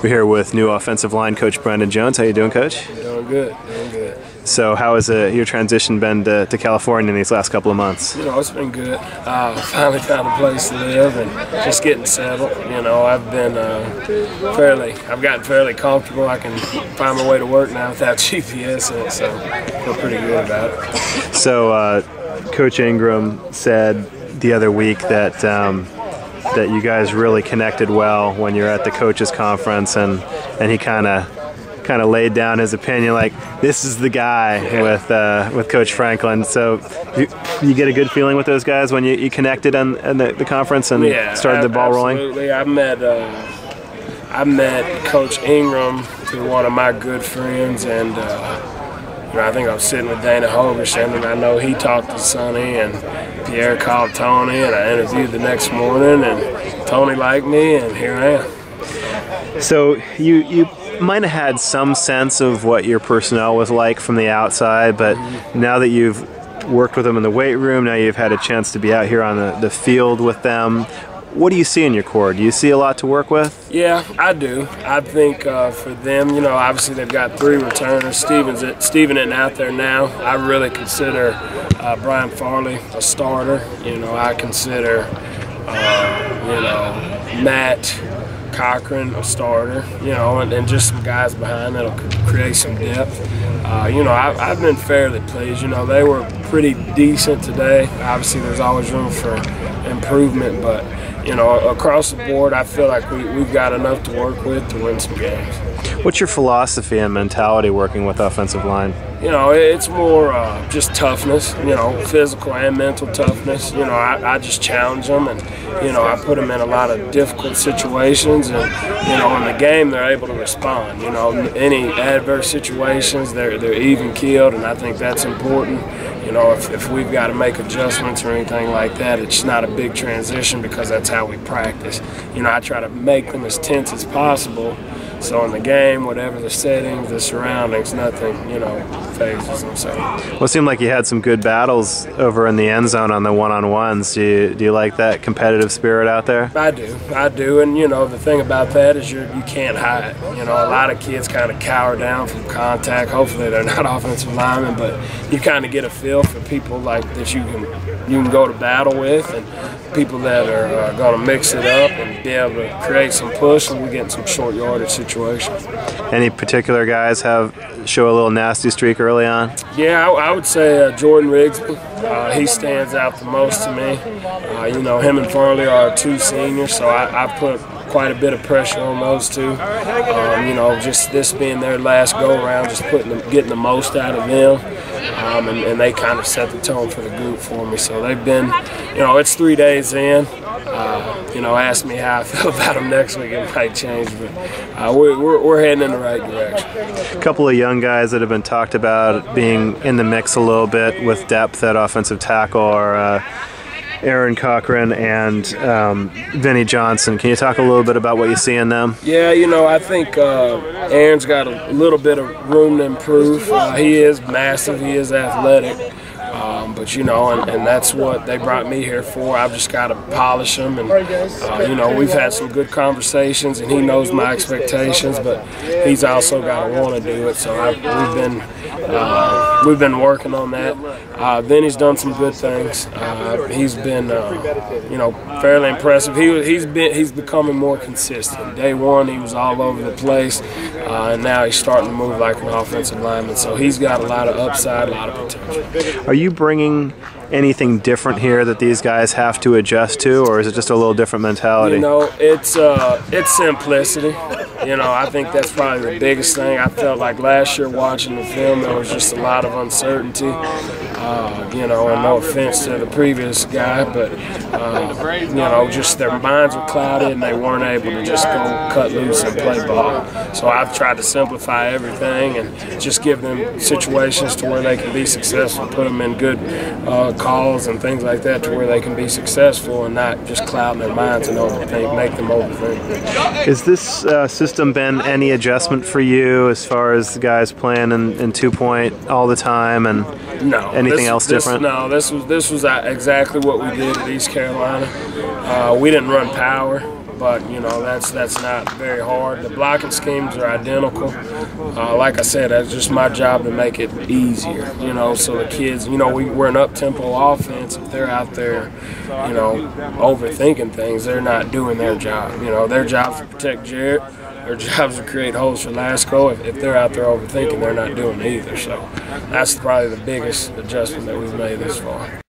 We're here with new offensive line coach Brendan Jones. How you doing, Coach? Doing good, doing good. So how has your transition been to California in these last couple of months? You know, it's been good. Finally found a place to live and just getting settled. You know, I've gotten fairly comfortable. I can find my way to work now without GPS, so I feel pretty good about it. So Coach Ingram said the other week that that you guys really connected well when you're at the coaches conference, and he kind of laid down his opinion, like this is the guy with Coach Franklin. So you get a good feeling with those guys when you connected on the conference and started the ball rolling. Absolutely. I met Coach Ingram through one of my good friends, and I think I was sitting with Dana Holgerson, and I know he talked to Sonny, and Pierre called Tony, and I interviewed the next morning, and Tony liked me, and here I am. So you might have had some sense of what your personnel was like from the outside, but now that you've worked with them in the weight room, now you've had a chance to be out here on the field with them, what do you see in your core? Do you see a lot to work with? Yeah, I do. I think for them, obviously they've got 3 returners. Steven isn't out there now. I really consider Brian Farley a starter. I consider, Matt Cochran a starter, and just some guys behind that'll create some depth. I've been fairly pleased. They were pretty decent today. Obviously, there's always room for improvement, but across the board, I feel like we've got enough to work with to win some games. What's your philosophy and mentality working with offensive line? It's more just toughness, physical and mental toughness. I just challenge them, and, I put them in a lot of difficult situations, and, in the game they're able to respond. Any adverse situations, they're even keeled, and I think that's important. If we've got to make adjustments or anything like that, it's not a big transition because that's how we practice. I try to make them as tense as possible, so in the game, whatever the settings, the surroundings, nothing, phases them. So. Well, it seemed like you had some good battles over in the end zone on the one-on-ones. Do you like that competitive spirit out there? I do, and the thing about that is you can't hide. A lot of kids kind of cower down from contact. Hopefully they're not offensive linemen, but you kind of get a feel for people like that you can go to battle with, and people that are going to mix it up and be able to create some push, and we get in some short yardage situations. Any particular guys show a little nasty streak early on? Yeah, I would say Jordan Rigsby. He stands out the most to me. Him and Farley are 2 seniors, so I put quite a bit of pressure on those 2. Just this being their last go-around, just getting the most out of them. And they kind of set the tone for the group for me. So they've been, it's 3 days in. Ask me how I feel about them next week. It might change, but we're heading in the right direction. A couple of young guys that have been talked about being in the mix a little bit with depth at offensive tackle are Aaron Cochran and Vinny Johnson. Can you talk a little bit about what you see in them? Yeah, I think Aaron's got a little bit of room to improve. He is massive. He is athletic. But and that's what they brought me here for. I've just got to polish him, and we've had some good conversations, and he knows my expectations, but he's also got to want to do it. So we've been working on that. Vinny's done some good things. He's been fairly impressive. He's becoming more consistent. Day one he was all over the place, and now he's starting to move like an offensive lineman. So he's got a lot of upside, a lot of potential. Are you bringing anything different here that these guys have to adjust to, or is it just a little different mentality? It's simplicity. I think that's probably the biggest thing. I felt like last year watching the film, there was just a lot of uncertainty. And no offense to the previous guy, but just their minds were clouded and they weren't able to just go cut loose and play ball. So I've tried to simplify everything and just give them situations to where they can be successful, put them in good calls and things like that to where they can be successful and not just cloud their minds and overthink, make them overthink. Has this system been any adjustment for you as far as the guys playing in 2-point all the time, and anything else different? No, this was exactly what we did at East Carolina. We didn't run power. but you know that's not very hard. The blocking schemes are identical. Like I said, that's just my job to make it easier. You know, so the kids, you know, we're an up-tempo offense. If they're out there, you know, overthinking things, they're not doing their job. You know, their job's to protect Jarrett. Their job's to create holes for Lasco. If they're out there overthinking, they're not doing it either. So that's probably the biggest adjustment that we've made this far.